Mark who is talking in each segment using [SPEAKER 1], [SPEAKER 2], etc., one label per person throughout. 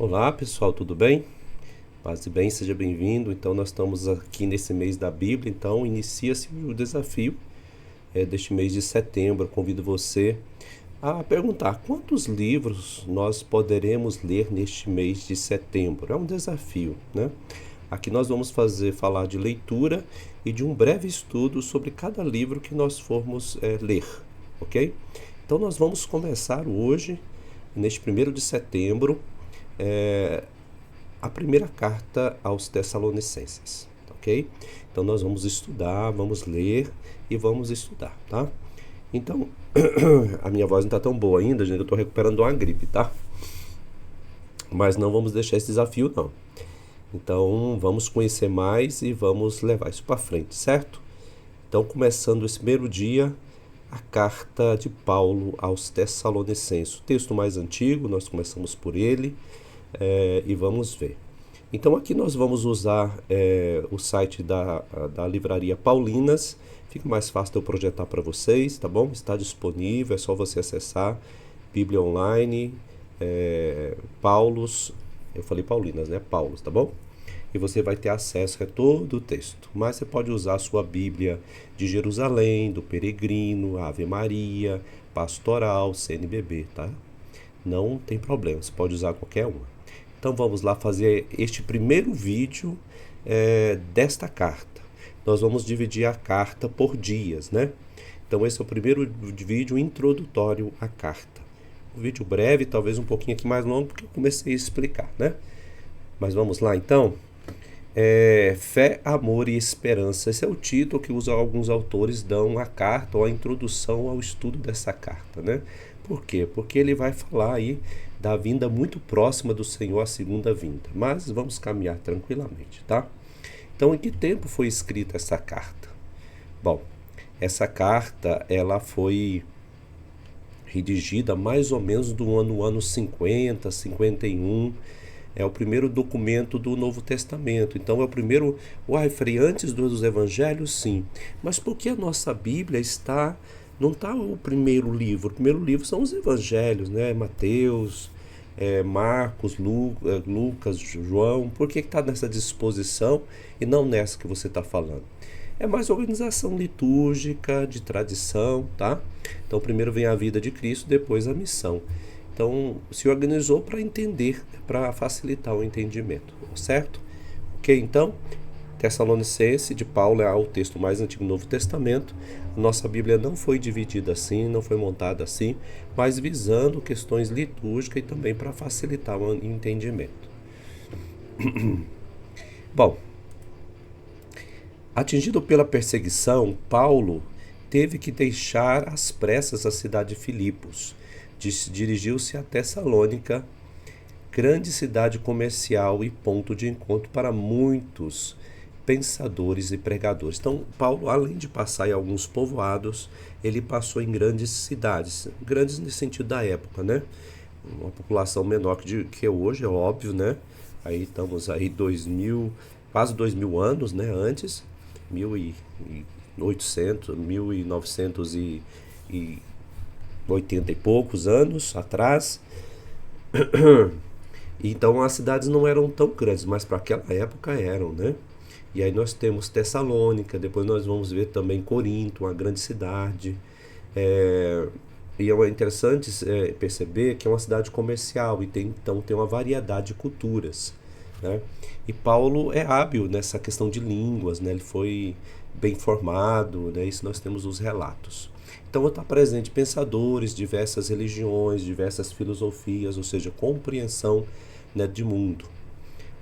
[SPEAKER 1] Olá pessoal, tudo bem? Paz e bem, seja bem-vindo. Então nós estamos aqui nesse mês da Bíblia, então inicia-se o desafio deste mês de setembro. Eu convido você a perguntar quantos livros nós poderemos ler neste mês de setembro. É um desafio, né? Aqui nós vamos falar de leitura e de um breve estudo sobre cada livro que nós formos ler, ok? Então nós vamos começar hoje, neste 1º de setembro, a primeira carta aos Tessalonicenses, ok? Então nós vamos estudar, vamos ler e vamos estudar, tá? Então, a minha voz não está tão boa ainda, gente, eu estou recuperando uma gripe, tá? Mas não vamos deixar esse desafio, não. Então, vamos conhecer mais e vamos levar isso para frente, certo? Então, começando esse primeiro dia, a carta de Paulo aos Tessalonicenses. O texto mais antigo, nós começamos por ele e vamos ver. Então aqui nós vamos usar o site da Livraria Paulinas. Fica mais fácil de eu projetar para vocês, tá bom? Está disponível, é só você acessar Bíblia Online, Paulos, eu falei Paulinas, né? Paulos, tá bom? E você vai ter acesso a todo o texto. Mas você pode usar a sua Bíblia de Jerusalém, do Peregrino, Ave Maria, Pastoral, CNBB, tá? Não tem problema, você pode usar qualquer uma. Então vamos lá fazer este primeiro vídeo desta carta. Nós vamos dividir a carta por dias, né? Então esse é o primeiro vídeo introdutório à carta. Um vídeo breve, talvez um pouquinho aqui mais longo, porque eu comecei a explicar, né? Mas vamos lá então. Fé, amor e esperança. Esse é o título que alguns autores dão à carta ou à introdução ao estudo dessa carta, né? Por quê? Porque ele vai falar aí da vinda muito próxima do Senhor, a segunda vinda. Mas vamos caminhar tranquilamente, tá? Então, em que tempo foi escrita essa carta? Bom, essa carta ela foi redigida mais ou menos do ano 50, 51. É o primeiro documento do Novo Testamento. Então é o primeiro. Uai, Frei, antes dos evangelhos, sim. Mas por que a nossa Bíblia está. Não está o primeiro livro. O primeiro livro são os evangelhos, né? Mateus, Marcos, Lucas, João. Por que está nessa disposição e não nessa que você está falando? É mais organização litúrgica, de tradição, tá? Então primeiro vem a vida de Cristo, depois a missão. Então, se organizou para entender, para facilitar o entendimento, certo? Ok, então, Tessalonicense de Paulo é o texto mais antigo do Novo Testamento. Nossa Bíblia não foi dividida assim, não foi montada assim, mas visando questões litúrgicas e também para facilitar o entendimento. Bom, atingido pela perseguição, Paulo teve que deixar às pressas a cidade de Filipos. Dirigiu-se a Tessalônica, grande cidade comercial e ponto de encontro para muitos pensadores e pregadores. Então, Paulo, além de passar em alguns povoados, ele passou em grandes cidades, grandes no sentido da época, né? Uma população menor que hoje, é óbvio, né? Aí estamos aí 2000, quase 2000 anos, né? Antes, 1800, 1900 e 80 e poucos anos atrás. Então as cidades não eram tão grandes, mas para aquela época eram, né? E aí nós temos Tessalônica, depois nós vamos ver também Corinto, uma grande cidade. E é interessante perceber que é uma cidade comercial e então tem uma variedade de culturas, né? E Paulo é hábil nessa questão de línguas, né? Ele foi bem formado, né? Isso nós temos os relatos. Então está presente pensadores, diversas religiões, diversas filosofias, ou seja, compreensão, né, de mundo.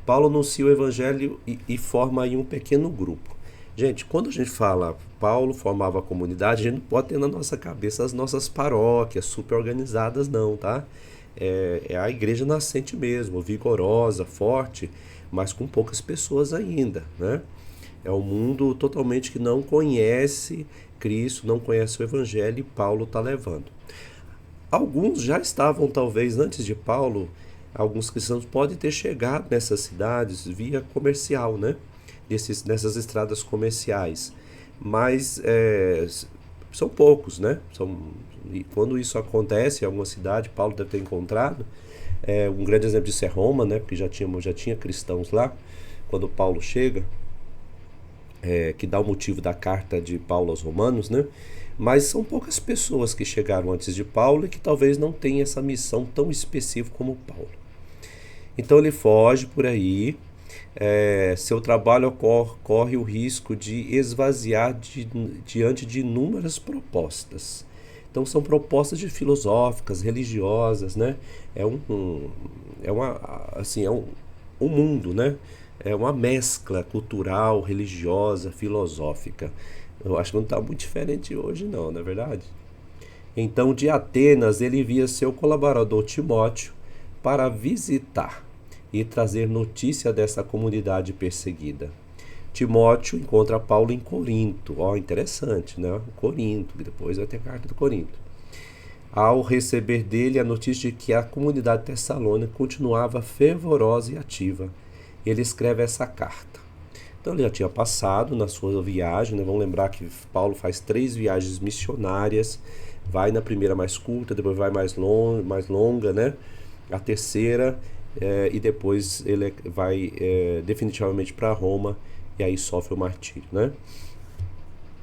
[SPEAKER 1] Paulo anuncia o evangelho e forma aí um pequeno grupo. Gente, quando a gente fala Paulo formava a comunidade, a gente não pode ter na nossa cabeça as nossas paróquias super organizadas, não, tá? É a igreja nascente mesmo, vigorosa, forte, mas com poucas pessoas ainda, né? É um mundo totalmente que não conhece Cristo, não conhece o Evangelho, e Paulo está levando. Alguns já estavam, talvez, antes de Paulo, alguns cristãos podem ter chegado nessas cidades via comercial, né? Nessas estradas comerciais. Mas são poucos, né? E quando isso acontece em alguma cidade, Paulo deve ter encontrado, Um grande exemplo disso é Roma, né? Porque já tinha cristãos lá quando Paulo chega, que dá o motivo da carta de Paulo aos Romanos, né? Mas são poucas pessoas que chegaram antes de Paulo e que talvez não tenham essa missão tão específica como Paulo. Então ele foge por aí, seu trabalho corre o risco de esvaziar diante de inúmeras propostas. Então são propostas filosóficas, religiosas, né? É um mundo, né? É uma mescla cultural, religiosa, filosófica. Eu acho que não está muito diferente hoje, não é verdade? Então, de Atenas, ele envia seu colaborador Timóteo para visitar e trazer notícia dessa comunidade perseguida. Timóteo encontra Paulo em Corinto. Interessante, né? Corinto, que depois vai ter a carta do Corinto. Ao receber dele a notícia de que a comunidade tessalônica continuava fervorosa e ativa, ele escreve essa carta. Então ele já tinha passado na sua viagem, né? Vamos lembrar que Paulo faz 3 viagens missionárias, vai na primeira mais curta, depois vai mais longa, né? A terceira, e depois ele vai definitivamente para Roma, e aí sofre o martírio, né?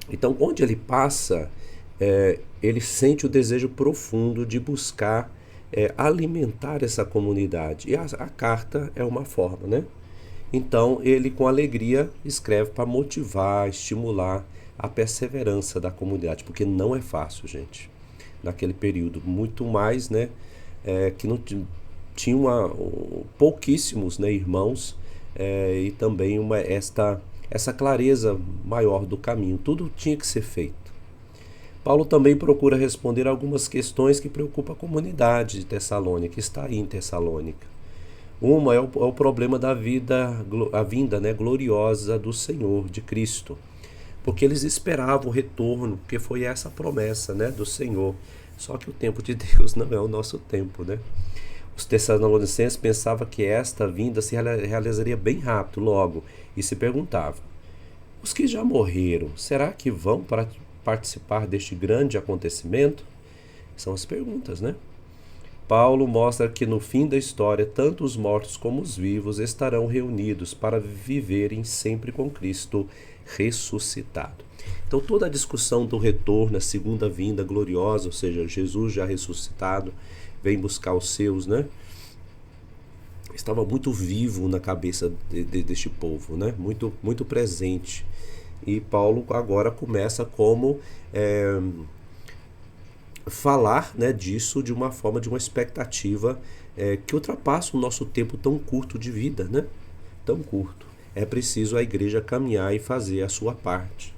[SPEAKER 1] Então, onde ele passa, ele sente o desejo profundo de buscar alimentar essa comunidade. E a carta é uma forma, né? Então, ele com alegria escreve para motivar, estimular a perseverança da comunidade, porque não é fácil, gente, naquele período. Muito mais, né, que não tinha pouquíssimos, né, irmãos, e também essa clareza maior do caminho. Tudo tinha que ser feito. Paulo também procura responder algumas questões que preocupam a comunidade de Tessalônica, que está aí em Tessalônica. Uma é o problema da vinda, né, gloriosa do Senhor, de Cristo. Porque eles esperavam o retorno, porque foi essa promessa, né, do Senhor. Só que o tempo de Deus não é o nosso tempo, né? Os tessalonicenses pensavam que esta vinda se realizaria bem rápido, logo, e se perguntavam: os que já morreram, será que vão para participar deste grande acontecimento? São as perguntas, né? Paulo mostra que no fim da história, tanto os mortos como os vivos estarão reunidos para viverem sempre com Cristo ressuscitado. Então toda a discussão do retorno, a segunda vinda gloriosa, ou seja, Jesus já ressuscitado, vem buscar os seus, né? Estava muito vivo na cabeça deste povo, né? Muito, muito presente. E Paulo agora começa como falar, né, disso de uma forma, de uma expectativa que ultrapassa o nosso tempo tão curto de vida, né? Tão curto. É preciso a igreja caminhar e fazer a sua parte.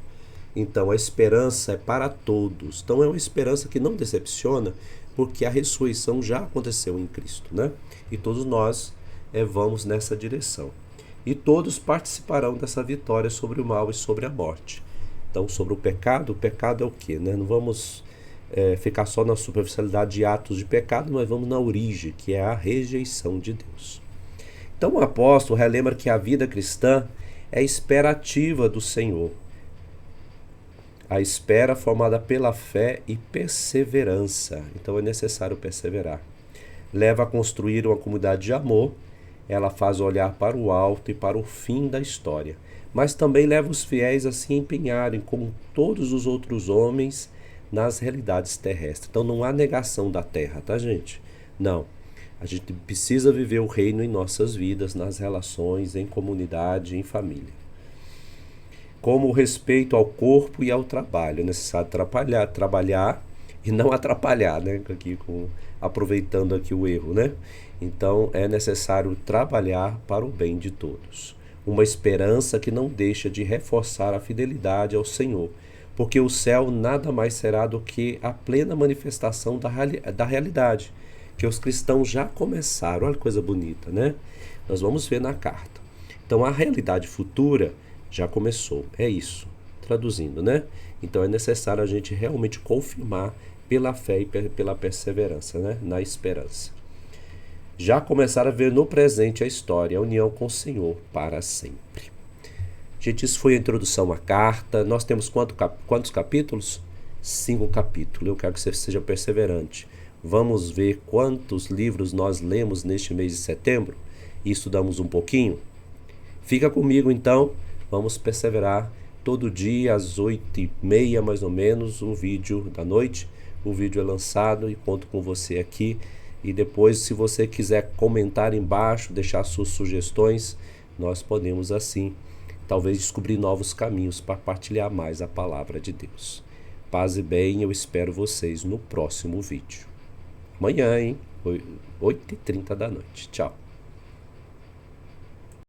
[SPEAKER 1] Então a esperança é para todos. Então é uma esperança que não decepciona, porque a ressurreição já aconteceu em Cristo, né? E todos nós vamos nessa direção. E todos participarão dessa vitória sobre o mal e sobre a morte. Então, sobre o pecado é o quê, né? Não vamos ficar só na superficialidade de atos de pecado, mas vamos na origem, que é a rejeição de Deus. Então o apóstolo relembra que a vida cristã é esperativa do Senhor. A espera formada pela fé e perseverança. Então é necessário perseverar. Leva a construir uma comunidade de amor. Ela faz olhar para o alto e para o fim da história. Mas também leva os fiéis a se empenharem, como todos os outros homens, nas realidades terrestres. Então não há negação da terra, tá, gente? Não. A gente precisa viver o reino em nossas vidas, nas relações, em comunidade, em família. Como o respeito ao corpo e ao trabalho. É necessário trabalhar e não atrapalhar, né? Aproveitando aqui o erro, né? Então é necessário trabalhar para o bem de todos. Uma esperança que não deixa de reforçar a fidelidade ao Senhor, porque o céu nada mais será do que a plena manifestação da realidade, que os cristãos já começaram. Olha que coisa bonita, né? Nós vamos ver na carta. Então a realidade futura já começou, é isso, traduzindo, né? Então é necessário a gente realmente confirmar pela fé e pela perseverança, né? Na esperança. Já começaram a ver no presente a história, a união com o Senhor para sempre. Gente, isso foi a introdução à carta. Nós temos quantos capítulos? 5 capítulos. Eu quero que você seja perseverante. Vamos ver quantos livros nós lemos neste mês de setembro e estudamos um pouquinho? Fica comigo então, vamos perseverar todo dia às 8h30 mais ou menos, o vídeo da noite. O vídeo é lançado e conto com você aqui. E depois, se você quiser comentar embaixo, deixar suas sugestões, nós podemos assim, talvez descobrir novos caminhos para partilhar mais a palavra de Deus. Paz e bem, eu espero vocês no próximo vídeo. Amanhã, hein? 8h30 da noite. Tchau.